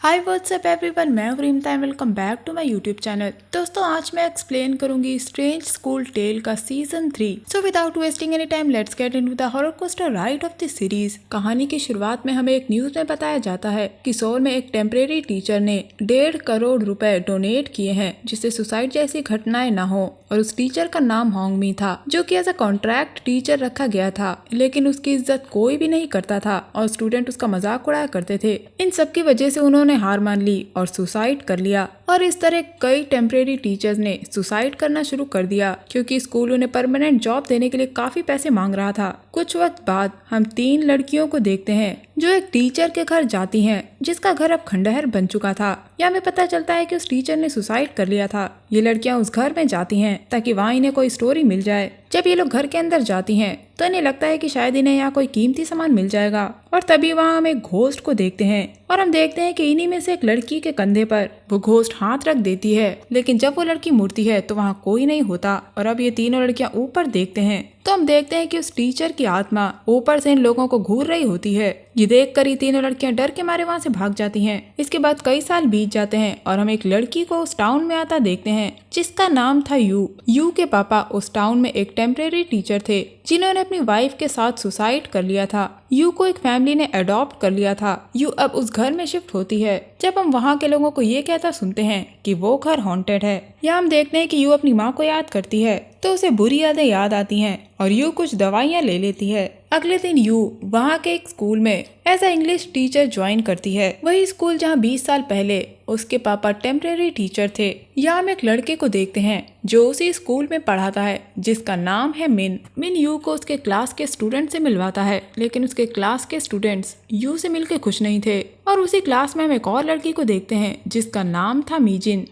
Hi what's up everyone, मैं हूं Rimta and welcome back to my YouTube channel. दोस्तों, आज मैं एक्सप्लेन करूंगी स्ट्रेंज स्कूल टेल का season 3। So without wasting any time let's get into the horror coaster ride of the series. कहानी की शुरुआत में हमें एक न्यूज में बताया जाता है कि सोल में एक टेम्परेरी टीचर ने 1.5 करोड़ रुपए डोनेट किए हैं जिससे सुसाइड जैसी घटनाएं न हो, और उस टीचर का नाम होंगमी था जो कि एज अ कॉन्ट्रैक्ट टीचर रखा गया था, लेकिन उसकी इज्जत कोई भी नहीं करता था और स्टूडेंट उसका मजाक उड़ाया करते थे। इन सब की वजह से उन्होंने हार मान ली और सुसाइड कर लिया। और इस तरह कई टेम्परेरी टीचर्स ने सुसाइड करना शुरू कर दिया क्योंकि स्कूल उन्हें परमानेंट जॉब देने के लिए काफी पैसे मांग रहा था। कुछ वक्त बाद हम 3 लड़कियों को देखते हैं जो एक टीचर के घर जाती हैं जिसका घर अब खंडहर बन चुका था। यहाँ हमें पता चलता है कि उस टीचर ने सुसाइड कर लिया था। ये लड़कियां उस घर में जाती हैं ताकि वहाँ इन्हें कोई स्टोरी मिल जाए। जब ये लोग घर के अंदर जाती हैं तो इन्हें लगता है कि शायद इन्हें यहाँ कोई कीमती सामान मिल जाएगा, और तभी वहाँ हम एक घोस्ट को देखते हैं और हम देखते हैं कि इन्हीं में से एक लड़की के कंधे पर वो घोस्ट हाथ रख देती है। लेकिन जब वो लड़की मुड़ती है तो वहाँ कोई नहीं होता, और अब ये तीनों लड़कियां ऊपर देखते हैं तो हम देखते हैं कि उस टीचर की आत्मा ऊपर से इन लोगों को घूर रही होती है। ये देखकर ये तीनों लड़कियां डर के मारे वहाँ से भाग जाती हैं। इसके बाद कई साल बीत जाते हैं और हम एक लड़की को उस टाउन में आता देखते हैं जिसका नाम था यू के पापा उस टाउन में एक टेम्परेरी टीचर थे जिन्होंने अपनी वाइफ के साथ सुसाइड कर लिया था। यू को एक फैमिली ने अडॉप्ट कर लिया था। यू अब उस घर में शिफ्ट होती है। जब हम वहाँ के लोगों को ये कहता सुनते हैं कि वो घर हॉन्टेड है, या हम देखते हैं कि यू अपनी माँ को याद करती है तो उसे बुरी यादें याद आती हैं और यू कुछ दवाइयाँ ले लेती है। अगले दिन यू वहाँ के एक स्कूल में as a English teacher join करती है, वही स्कूल जहाँ 20 साल पहले उसके पापा टेम्परेरी टीचर थे। यहाँ हम एक लड़के को देखते हैं जो उसी स्कूल में पढ़ाता है जिसका नाम है मिन यू को उसके क्लास के स्टूडेंट से मिलवाता है, लेकिन उसके क्लास के स्टूडेंट्स यू से मिलके खुश नहीं थे। और उसी क्लास में हम एक और लड़की को देखते हैं जिसका नाम था मीजिन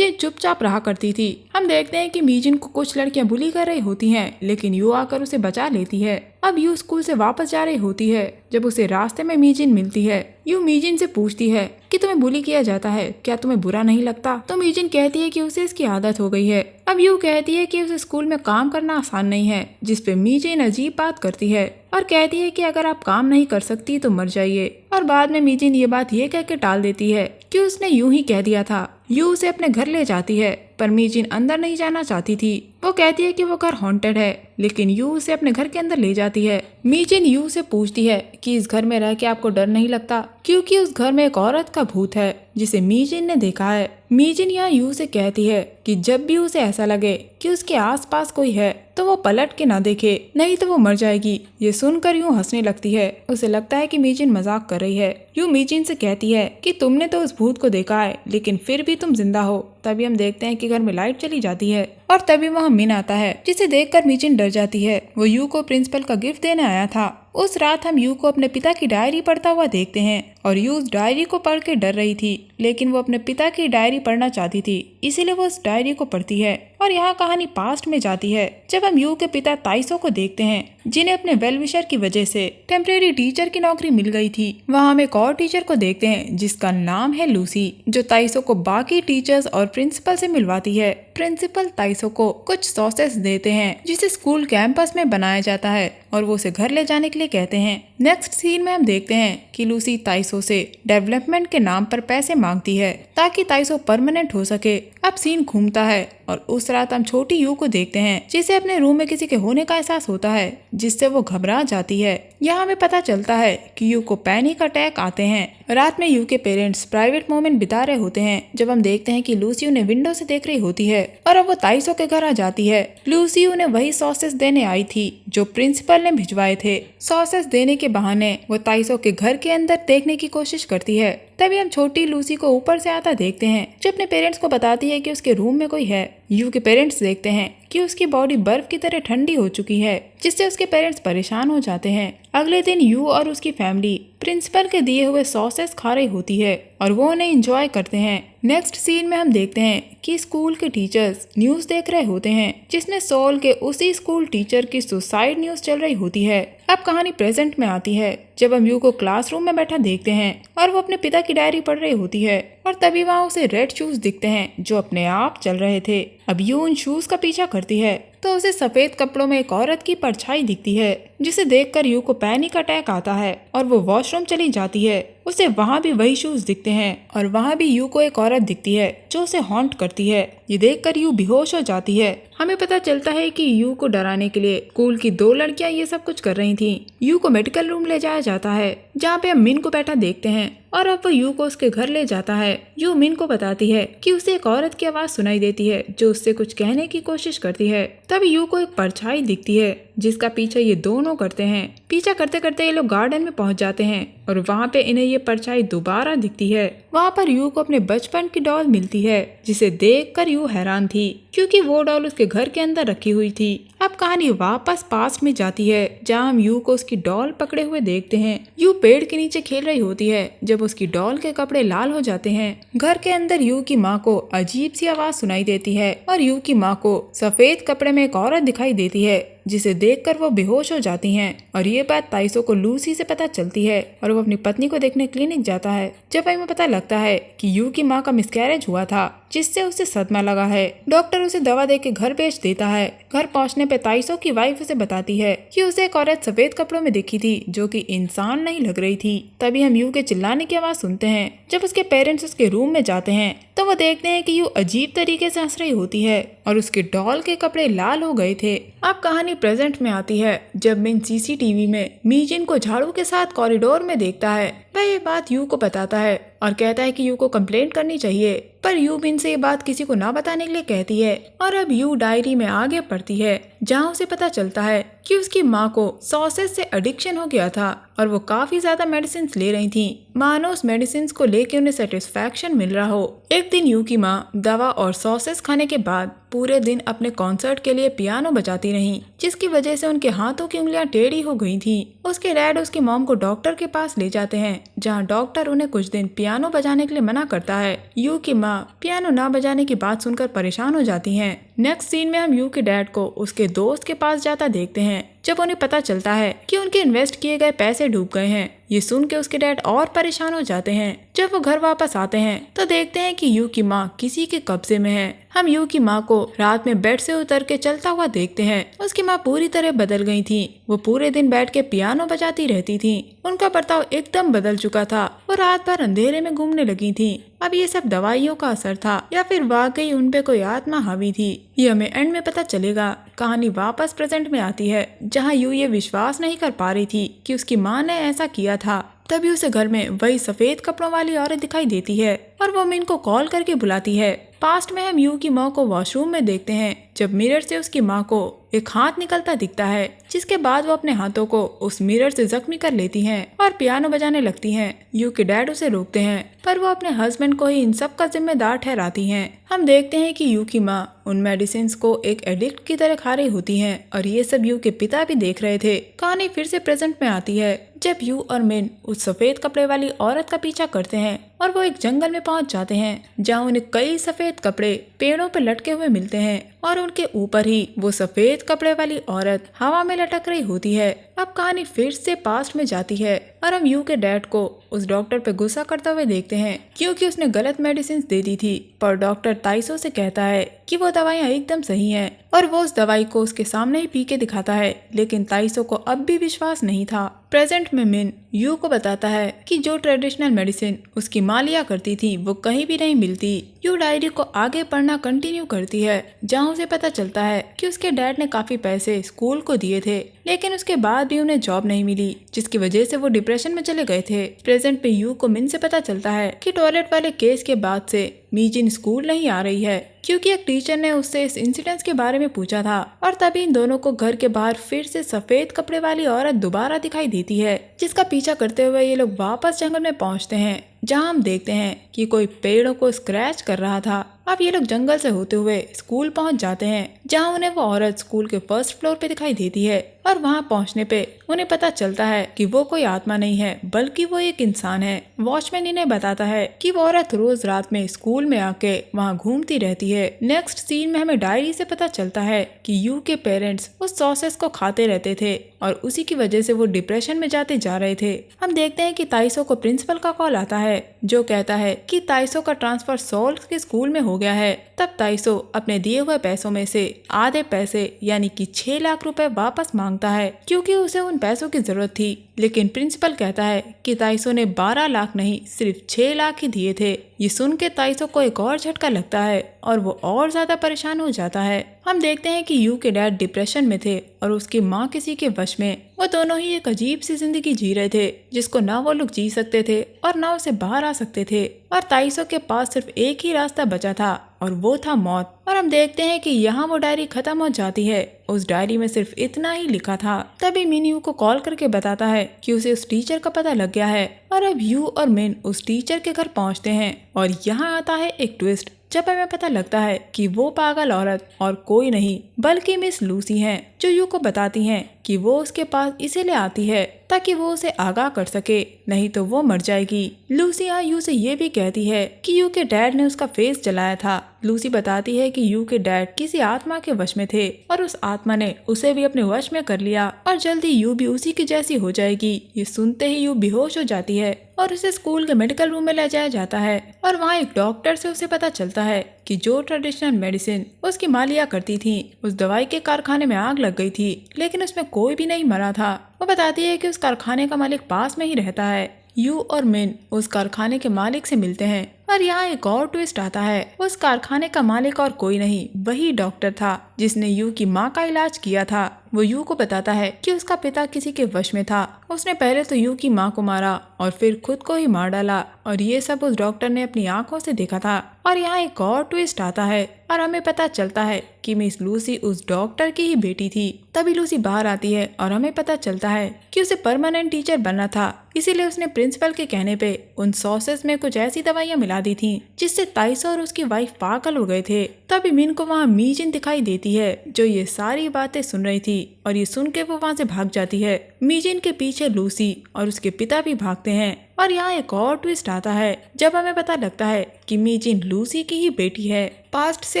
चुपचाप रहा करती थी। हम देखते हैं कि मीजिन को कुछ लड़कियां बुली कर रही होती हैं, लेकिन यू आकर उसे बचा लेती है। अब यू स्कूल से वापस जा रही होती है जब उसे रास्ते में मीजिन मिलती है। यू मीजिन से पूछती है कि तुम्हें बुली किया जाता है, क्या तुम्हें बुरा नहीं लगता? तो मीजिन कहती है कि उसे इसकी आदत हो गई है। अब यू कहती है कि उस स्कूल में काम करना आसान नहीं है, जिसपे मीजिन अजीब बात करती है और कहती है कि अगर आप काम नहीं कर सकती तो मर जाइए। और बाद में मीजिन ये बात ये कह के टाल देती है कि उसने यूं ही कह दिया था। यू उसे अपने घर ले जाती है पर मीजिन अंदर नहीं जाना चाहती थी। वो कहती है कि वो घर हॉन्टेड है, लेकिन यू उसे अपने घर के अंदर ले जाती है। मीजिन यू से पूछती है कि इस घर में रह के आपको डर नहीं लगता, क्योंकि उस घर में एक औरत का भूत है जिसे मीजिन ने देखा है। मीजिन यहाँ यू से कहती है कि जब भी उसे ऐसा लगे कि उसके आसपास कोई है तो वो पलट के ना देखे, नहीं तो वो मर जाएगी। ये सुनकर यूं हंसने लगती है। उसे लगता है कि मीजिन मजाक कर रही है। यू मीजिन से कहती है कि तुमने तो उस भूत को देखा है, लेकिन फिर भी तुम जिंदा हो। तभी हम देखते हैं कि घर में लाइट चली जाती है और तभी वहाँ मिन आता है, जिसे देखकर मीजिन डर जाती है। वो यू को प्रिंसिपल का गिफ्ट देने आया था। उस रात हम यू को अपने पिता की डायरी पढ़ता हुआ देखते हैं और यू उस डायरी को पढ़ के डर रही थी, लेकिन वो अपने पिता की डायरी पढ़ना चाहती थी, इसीलिए वो उस डायरी को पढ़ती है। और यहाँ कहानी पास्ट में जाती है जब हम यू के पिता ताइसो को देखते हैं, जिन्हें अपने वेल विशर की वजह से टेम्परेरी टीचर की नौकरी मिल गई थी। वहाँ हम एक और टीचर को देखते हैं जिसका नाम है लूसी, जो ताइसो को बाकी टीचर्स और प्रिंसिपल से मिलवाती है। प्रिंसिपल ताइसो को कुछ सॉसेस देते हैं जिसे स्कूल कैंपस में बनाया जाता है और वो उसे घर ले जाने के लिए कहते हैं। नेक्स्ट सीन में हम देखते हैं कि लूसी ताइसो से डेवलपमेंट के नाम पर पैसे मांगती है ताकि ताइसो परमानेंट हो सके। अब सीन घूमता है और उस रात हम छोटी यू को देखते हैं जिसे अपने रूम में किसी के होने का एहसास होता है, जिससे वो घबरा जाती है। यहाँ हमें पता चलता है कि यू को पैनिक अटैक आते हैं। रात में यू के पेरेंट्स प्राइवेट मोमेंट बिता रहे होते हैं जब हम देखते हैं कि लूसी उन्हें विंडो से देख रही होती है और अब वो ताइसो के घर आ जाती है। लूसी उन्हें वही सॉसेस देने आई थी जो प्रिंसिपल ने भिजवाए थे। सॉसेस देने के बहाने वो ताइसो के घर के अंदर देखने की कोशिश करती है। तभी हम छोटी लूसी को ऊपर से आता देखते हैं, जो अपने पेरेंट्स को बताती है कि उसके रूम में कोई है। यू के पेरेंट्स देखते हैं कि उसकी बॉडी बर्फ की तरह ठंडी हो चुकी है, जिससे उसके पेरेंट्स परेशान हो जाते हैं। अगले दिन यू और उसकी फैमिली प्रिंसिपल के दिए हुए सॉसेस खा रही होती है और वो उन्हें एंजॉय करते हैं। नेक्स्ट सीन में हम देखते हैं कि स्कूल के टीचर्स न्यूज देख रहे होते हैं जिसमें सोल के उसी स्कूल टीचर की सुसाइड न्यूज चल रही होती है। अब कहानी प्रेजेंट में आती है जब हम यू को क्लासरूम में बैठा देखते हैं और वो अपने पिता की डायरी पढ़ रही होती है और तभी वहाँ उसे रेड शूज दिखते हैं जो अपने आप चल रहे थे। अब यू उन शूज का पीछा करती है तो उसे सफेद कपड़ों में एक औरत की परछाई दिखती है जिसे देखकर यू को पैनिक अटैक आता है और वो वॉशरूम चली जाती है। उसे वहाँ भी वही शूज दिखते हैं और वहाँ भी यू को एक औरत दिखती है जो उसे हॉन्ट करती है। ये देखकर यू बेहोश हो जाती है। हमें पता चलता है कि यू को डराने के लिए स्कूल की 2 लड़कियां ये सब कुछ कर रही थीं। यू को मेडिकल रूम ले जाया जाता है जहाँ पे हम मिन को बैठा देखते हैं और अब वो यू को उसके घर ले जाता है। यू मिन को बताती है कि उसे एक औरत की आवाज सुनाई देती है जो उससे कुछ कहने की कोशिश करती है। तभी यू को एक परछाई दिखती है जिसका पीछा ये दोनों करते हैं। पीछा करते करते ये लोग गार्डन में पहुंच जाते हैं और वहाँ पे इन्हें ये परछाई दोबारा दिखती है। वहाँ पर यू को अपने बचपन की डॉल मिलती है जिसे देखकर यू हैरान थी क्योंकि वो डॉल उसके घर के अंदर रखी हुई थी। अब कहानी वापस पास्ट में जाती है जहाँ हम यू को उसकी डॉल पकड़े हुए देखते हैं। यू पेड़ के नीचे खेल रही होती है जब उसकी डॉल के कपड़े लाल हो जाते हैं। घर के अंदर यू की माँ को अजीब सी आवाज सुनाई देती है और यू की माँ को सफेद कपड़े में एक औरत दिखाई देती है जिसे देखकर वो बेहोश हो जाती हैं। और ये बात ताइसो को लूसी से पता चलती है और वो अपनी पत्नी को देखने क्लिनिक जाता है। जब हमें पता लगता है कि यू की माँ का मिसकैरेज हुआ था जिससे उसे सदमा लगा है। डॉक्टर उसे दवा देके घर भेज देता है। घर पहुंचने पे ताइसो की वाइफ उसे बताती है कि उसे एक औरत सफेद कपड़ों में दिखी थी जो कि इंसान नहीं लग रही थी। तभी हम यू के चिल्लाने की आवाज सुनते हैं। जब उसके पेरेंट्स उसके रूम में जाते हैं तो वो देखते हैं कि यू अजीब तरीके से हंस रही होती है और उसके डॉल के कपड़े लाल हो गए थे। अब कहानी प्रेजेंट में आती है जब मिन सीसीटीवी में मीजिन को झाड़ू के साथ कॉरिडोर में देखता है। वह ये बात यू को बताता है और कहता है कि यू को कंप्लेंट करनी चाहिए, पर यू मिन से ये बात किसी को ना बताने के लिए कहती है। और अब यू डायरी में आगे पढ़ती है जहाँ उसे पता चलता है कि उसकी माँ को सॉसेज से एडिक्शन हो गया था और वो काफी ज्यादा मेडिसिन ले रही थी मानो उस मेडिसिन को लेके उन्हें सेटिस्फैक्शन मिल रहा हो। एक दिन यू की माँ दवा और सॉसेस खाने के बाद पूरे दिन अपने कॉन्सर्ट के लिए पियानो बजाती रहीं, जिसकी वजह से उनके हाथों की उंगलियां टेढ़ी हो गई थी। उसके डैड उसकी मॉम को डॉक्टर के पास ले जाते हैं जहां डॉक्टर उन्हें कुछ दिन पियानो बजाने के लिए मना करता है। यू की माँ पियानो ना बजाने की बात सुनकर परेशान हो जाती हैं। नेक्स्ट सीन में हम यू के डैड को उसके दोस्त के पास जाता देखते हैं जब उन्हें पता चलता है कि उनके इन्वेस्ट किए गए पैसे डूब गए हैं। ये सुन के उसके डैड और परेशान हो जाते हैं। जब वो घर वापस आते हैं तो देखते हैं कि यू की माँ किसी के कब्जे में है। हम यू की माँ को रात में बेड से उतर के चलता हुआ देखते हैं। उसकी माँ पूरी तरह बदल गई थी। वो पूरे दिन बैठ के पियानो बजाती रहती थी। उनका बर्ताव एकदम बदल चुका था। वो रात भर अंधेरे में घूमने लगी थी। अब ये सब दवाइयों का असर था या फिर वाकई उन पे कोई आत्मा हावी थी, ये हमें एंड में पता चलेगा। कहानी वापस प्रेजेंट में आती है जहाँ यू ये विश्वास नहीं कर पा रही थी कि उसकी माँ ने ऐसा किया था। तभी उसे घर में वही सफेद कपड़ों वाली औरत दिखाई देती है और वो मिन को कॉल करके बुलाती है। पास्ट में हम यू की माँ को वॉशरूम में देखते हैं जब मिरर से उसकी माँ को एक हाथ निकलता दिखता है, जिसके बाद वो अपने हाथों को उस मिरर से जख्मी कर लेती हैं और पियानो बजाने लगती हैं। यू के डैड उसे रोकते हैं पर वो अपने हस्बैंड को ही इन सब का जिम्मेदार ठहराती हैं। हम देखते हैं कि यू की माँ उन मेडिसिन को एक एडिक्ट की तरह खा रही होती हैं और ये सब यू के पिता भी देख रहे थे। कहानी फिर से प्रेजेंट में आती है जब यू और मिन उस सफेद कपड़े वाली औरत का पीछा करते हैं और वो एक जंगल में पहुंच जाते हैं जहाँ उन्हें कई सफेद कपड़े पेड़ों पर लटके हुए मिलते हैं और उनके ऊपर ही वो सफेद कपड़े वाली औरत हवा में लटक रही होती है। अब कहानी फिर से पास्ट में जाती है और हम यू के डैड को उस डॉक्टर पे गुस्सा करते हुए देखते हैं क्योंकि उसने गलत मेडिसिन दे दी थी। पर डॉक्टर ताइसो से कहता है कि वो दवाइयाँ एकदम सही हैं और वो उस दवाई को उसके सामने ही पी के दिखाता है, लेकिन ताइसो को अब भी विश्वास नहीं था। प्रेजेंट में मिन यू को बताता है कि जो ट्रेडिशनल मेडिसिन उसकी माँ लिया करती थी वो कहीं भी नहीं मिलती। यू डायरी को आगे पढ़ना कंटिन्यू करती है जहाँ उसे पता चलता है कि उसके डैड ने काफी पैसे स्कूल को दिए थे, लेकिन उसके बाद भी उन्हें जॉब नहीं मिली, जिसकी वजह से वो डिप्रेशन में चले गए थे। प्रेजेंट में यू को मिन से पता चलता है कि टॉयलेट वाले केस के बाद से मीजिन स्कूल नहीं आ रही है क्योंकि एक टीचर ने उससे इस इंसिडेंट के बारे में पूछा था। और तभी इन दोनों को घर के बाहर फिर से सफेद कपड़े वाली औरत दोबारा दिखाई देती है, जिसका पीछा करते हुए ये लोग वापस जंगल में पहुंचते हैं जहां हम देखते हैं कि कोई पेड़ों को स्क्रैच कर रहा था। अब ये लोग जंगल से होते हुए स्कूल पहुंच जाते हैं जहां उन्हें वो औरत स्कूल के फर्स्ट फ्लोर पे दिखाई देती है और वहां पहुंचने पे उन्हें पता चलता है कि वो कोई आत्मा नहीं है बल्कि वो एक इंसान है। वॉचमैन इन्हें बताता है कि वो औरत रोज रात में स्कूल में आके वहां घूमती रहती है। नेक्स्ट सीन में हमें डायरी से पता चलता है कि यू के पेरेंट्स उस सॉसेस को खाते रहते थे और उसी की वजह से वो डिप्रेशन में जाते जा रहे थे। हम देखते हैं कि ताइसो को प्रिंसिपल का कॉल आता है जो कहता है कि ताइसो का ट्रांसफर सोल के स्कूल में हो गया है। तब ताइसो अपने दिए हुए पैसों में से आधे पैसे यानी कि 6 लाख रुपए वापस मांगता है क्योंकि उसे उन पैसों की जरूरत थी। लेकिन प्रिंसिपल कहता है कि ताइसो ने 12 लाख नहीं सिर्फ 6 लाख ही दिए थे। ये सुन के ताइसो को एक और झटका लगता है और वो और ज्यादा परेशान हो जाता है। हम देखते हैं कि यू के डैड डिप्रेशन में थे और उसकी माँ किसी के वश में। वो दोनों ही एक अजीब सी जिंदगी जी रहे थे जिसको ना वो लोग जी सकते थे और ना उसे बाहर आ सकते थे। और ताइसो के पास सिर्फ एक ही रास्ता बचा था और वो था मौत। और हम देखते हैं कि यहाँ वो डायरी खत्म हो जाती है। उस डायरी में सिर्फ इतना ही लिखा था। तभी मिन यू को कॉल करके बताता है कि उसे उस टीचर का पता लग गया है और अब यू और मिन उस टीचर के घर पहुँचते हैं। और यहाँ आता है एक ट्विस्ट जब हमें पता लगता है कि वो पागल औरत और कोई नहीं बल्कि मिस लूसी हैं जो यू को बताती हैं कि वो उसके पास इसीलिए आती है ताकि वो उसे आगाह कर सके, नहीं तो वो मर जाएगी। लूसी यहाँ यू से ये भी कहती है कि यू के डैड ने उसका फेस जलाया था। लूसी बताती है कि यू के डैड किसी आत्मा के वश में थे और उस आत्मा ने उसे भी अपने वश में कर लिया और जल्दी यू भी उसी की जैसी हो जाएगी। ये सुनते ही यू बेहोश हो जाती है और उसे स्कूल के मेडिकल रूम में ले जाया जाता है और वहाँ एक डॉक्टर से उसे पता चलता है कि जो ट्रेडिशनल मेडिसिन उसकी माँ लिया करती थी उस दवाई के कारखाने में आग लग गई थी लेकिन उसमें कोई भी नहीं मरा था। वो बताती है कि उस कारखाने का मालिक पास में ही रहता है। यू और मिन उस कारखाने के मालिक से मिलते हैं और यहाँ एक और ट्विस्ट आता है। उस कारखाने का मालिक और कोई नहीं वही डॉक्टर था जिसने यू की माँ का इलाज किया था। वो यू को बताता है कि उसका पिता किसी के वश में था। उसने पहले तो यू की माँ को मारा और फिर खुद को ही मार डाला और ये सब उस डॉक्टर ने अपनी आंखों से देखा था। और यहाँ एक और ट्विस्ट आता है और हमें पता चलता है कि मिस लूसी उस डॉक्टर की ही बेटी थी। तभी लूसी बाहर आती है और हमें पता चलता है कि उसे परमानेंट टीचर बनना था, इसीलिए उसने प्रिंसिपल के कहने पे उन सॉसेस में कुछ ऐसी दवाइयाँ मिला दी थी जिससे ताइसो और उसकी वाइफ पागल हो गए थे। तभी मिन को वहाँ मीजिन दिखाई देती है जो ये सारी बातें सुन रही थी और ये सुन के वो वहाँ से भाग जाती है। मीजिन के पीछे लूसी और उसके पिता भी भागते हैं और यहाँ एक और ट्विस्ट आता है जब हमें पता लगता है कि मीजिन लूसी की ही बेटी है। पास्ट से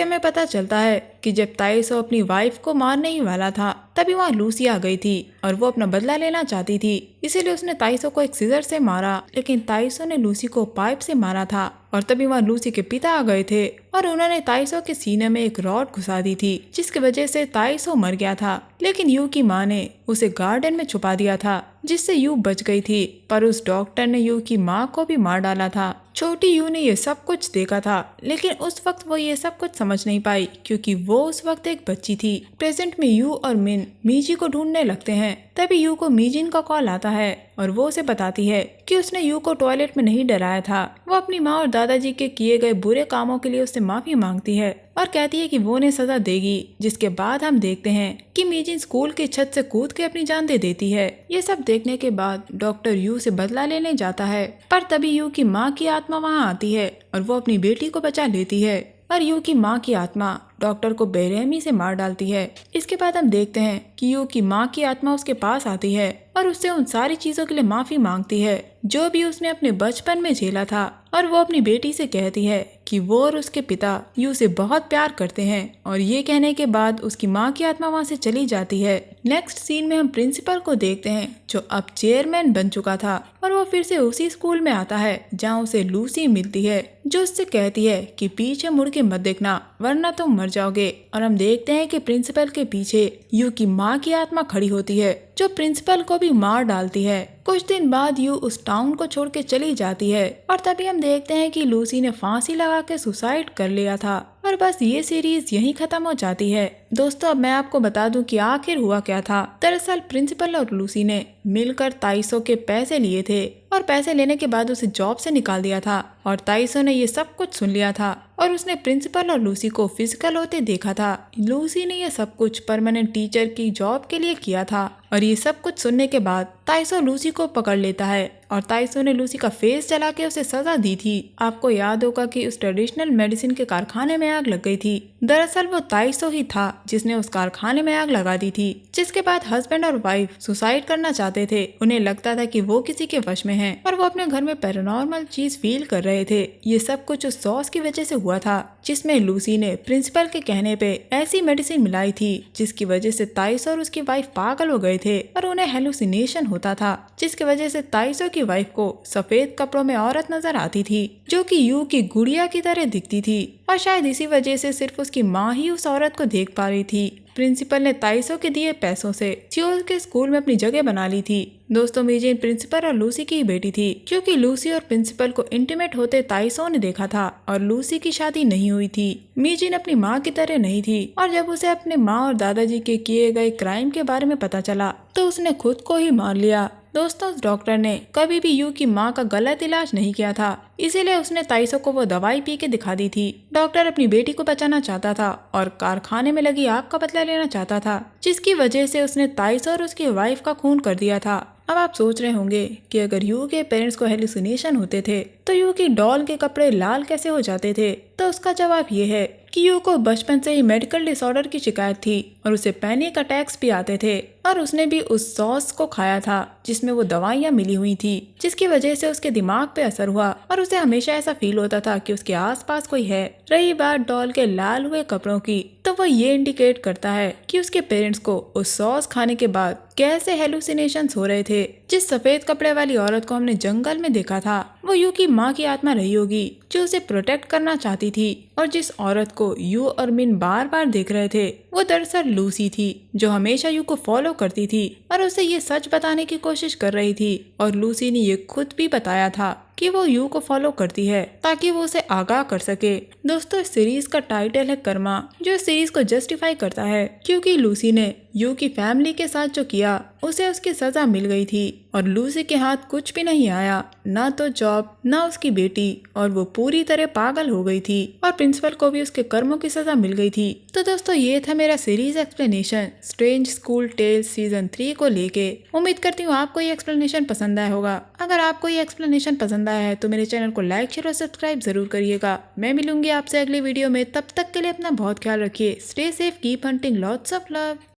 हमें पता चलता है कि जब ताइसो अपनी वाइफ को मारने ही वाला था तभी वहाँ लूसी आ गई थी और वो अपना बदला लेना चाहती थी, इसीलिए उसने ताइसो को एक सीजर से मारा। लेकिन ताइसो ने लूसी को पाइप से मारा था और तभी वहाँ लूसी के पिता आ गए थे और उन्होंने ताइसो के सीने में एक रॉड घुसा दी थी जिसकी वजह से ताइसो मर गया था। लेकिन यू की माँ ने उसे गार्डन में छुपा दिया था जिससे यू बच गई थी, पर उस डॉक्टर ने यू की माँ को भी मार डाला था। छोटी यू ने ये सब कुछ देखा था लेकिन उस वक्त वो ये सब कुछ समझ नहीं पाई क्योंकि वो उस वक्त एक बच्ची थी। प्रेजेंट में यू और मिन मीजी को ढूंढने लगते हैं। तभी यू को मीजिन का कॉल आता है और वो उसे बताती है कि उसने यू को टॉयलेट में नहीं डराया था। वो अपनी माँ और दादाजी के किए गए बुरे कामों के लिए उससे माफी मांगती है और कहती है कि वो उन्हें सजा देगी। जिसके बाद हम देखते हैं कि मीजिन स्कूल की छत से कूद के अपनी जान दे देती है। ये सब देखने के बाद डॉक्टर यू से बदला लेने जाता है, पर तभी यू की माँ की आत्मा वहाँ आती है और वो अपनी बेटी को बचा लेती है और यू की माँ की आत्मा डॉक्टर को बेरहमी से मार डालती है। इसके बाद हम देखते हैं कि यू की माँ की आत्मा उसके पास आती है और उससे उन सारी चीजों के लिए माफी मांगती है जो भी उसने अपने बचपन में झेला था और वो अपनी बेटी से कहती है कि वो और उसके पिता यू से बहुत प्यार करते हैं और ये कहने के बाद उसकी माँ की आत्मा वहाँ से चली जाती है। नेक्स्ट सीन में हम प्रिंसिपल को देखते हैं जो अब चेयरमैन बन चुका था और वो फिर से उसी स्कूल में आता है जहाँ उसे लूसी मिलती है जो उससे कहती है कि पीछे मुड़ के मत देखना वरना तुम मर जाओगे। और हम देखते हैं कि प्रिंसिपल के पीछे यू की माँ की आत्मा खड़ी होती है जो प्रिंसिपल को भी मार डालती है। कुछ दिन बाद यू उस टाउन को छोड़ के चली जाती है और तभी हम देखते हैं कि लूसी ने फांसी लगा के सुसाइड कर लिया था। और बस ये सीरीज यहीं खत्म हो जाती है। दोस्तों अब मैं आपको बता दूं कि आखिर हुआ क्या था। दरअसल प्रिंसिपल और लूसी ने मिलकर ताइसो के पैसे लिए थे और पैसे लेने के बाद उसे जॉब से निकाल दिया था और ताइसो ने ये सब कुछ सुन लिया था और उसने प्रिंसिपल और लूसी को फिजिकल होते देखा था। लूसी ने ये सब कुछ परमानेंट टीचर की जॉब के लिए किया था और ये सब कुछ सुनने के बाद ताइसो लूसी को पकड़ लेता है और ताइसो ने लूसी का फेस जला के उसे सजा दी थी। आपको याद होगा कि उस ट्रेडिशनल मेडिसिन के कारखाने में आग लग गई थी। दरअसल वो ताइसो ही था जिसने उस कारखाने में आग लगा दी थी, जिसके बाद हस्बैंड और वाइफ सुसाइड करना चाहते थे। उन्हें लगता था कि वो किसी के वश में हैं और वो अपने घर में पैरानॉर्मल चीज फील कर रहे थे। ये सब कुछ उस सॉस की वजह से हुआ था जिसमें लूसी ने प्रिंसिपल के कहने पे ऐसी मेडिसिन मिलाई थी जिसकी वजह से ताइसो और उसकी वाइफ पागल हो गए थे और उन्हें हेलुसिनेशन होता था, जिसकी वजह से ताइसो की वाइफ को सफेद कपड़ों में औरत नजर आती थी जो कि यू की गुड़िया की तरह दिखती थी और शायद इसी वजह से सिर्फ उसकी माँ ही उस औरत को देख पा रही थी। प्रिंसिपल ने ताइसो के दिए पैसों से सियोल के स्कूल में अपनी जगह बना ली थी। दोस्तों, मीजिन प्रिंसिपल और लूसी की ही बेटी थी क्योंकि लूसी और प्रिंसिपल को इंटीमेट होते ताइसो ने देखा था और लूसी की शादी नहीं हुई थी। मीजिन अपनी माँ की तरह नहीं थी और जब उसे अपने माँ और दादाजी के किए गए क्राइम के बारे में पता चला तो उसने खुद को ही मार लिया। दोस्तों, उस डॉक्टर ने कभी भी यू की माँ का गलत इलाज नहीं किया था, इसीलिए उसने ताइसो को वो दवाई पी के दिखा दी थी। डॉक्टर अपनी बेटी को बचाना चाहता था और कारखाने में लगी आग का बदला लेना चाहता था, जिसकी वजह से उसने ताइसो और उसकी वाइफ का खून कर दिया था। अब आप सोच रहे होंगे कि अगर यू के पेरेंट्स को हेलुसिनेशन होते थे तो यू की डॉल के कपड़े लाल कैसे हो जाते थे? तो उसका जवाब ये है कि यू को बचपन से ही मेडिकल डिसऑर्डर की शिकायत थी और उसे पैनिक अटैक्स भी आते थे और उसने भी उस सॉस को खाया था जिसमें वो दवाइयाँ मिली हुई थी, जिसकी वजह से उसके दिमाग पे असर हुआ और उसे हमेशा ऐसा फील होता था कि उसके आसपास कोई है। रही बात डॉल के लाल हुए कपड़ों की, तो वो ये इंडिकेट करता है कि उसके पेरेंट्स को उस सॉस खाने के बाद कैसे हेलुसिनेशंस हो रहे थे। जिस सफेद कपड़े वाली औरत को हमने जंगल में देखा था वो यू की माँ की आत्मा रही होगी जो उसे प्रोटेक्ट करना चाहती थी, और जिस औरत को यू और मिन बार बार देख रहे थे वो दरअसल लूसी थी जो हमेशा यू को फॉलो करती थी और उसे ये सच बताने की कोशिश कर रही थी। और लूसी ने ये खुद भी बताया था कि वो यू को फॉलो करती है ताकि वो उसे आगाह कर सके। दोस्तों, इस सीरीज का टाइटल है कर्मा, जो इस सीरीज को जस्टिफाई करता है क्योंकि लूसी ने यू की फैमिली के साथ जो किया उसे उसकी सजा मिल गई थी और लूसी के हाथ कुछ भी नहीं आया, ना तो जॉब ना उसकी बेटी, और वो पूरी तरह पागल हो गई थी और प्रिंसिपल को भी उसके कर्मों की सजा मिल गई थी। तो दोस्तों, ये था मेरा series explanation strange school tales season 3 को लेके। उम्मीद करती हूँ आपको ये एक्सप्लेनेशन पसंद आया होगा। अगर आपको ये एक्सप्लेनेशन पसंद आया है तो मेरे चैनल को लाइक शेयर और सब्सक्राइब जरूर करिएगा। मैं मिलूंगी आपसे अगली वीडियो में, तब तक के लिए अपना बहुत ख्याल रखिए। Stay safe, keep hunting, lots of love.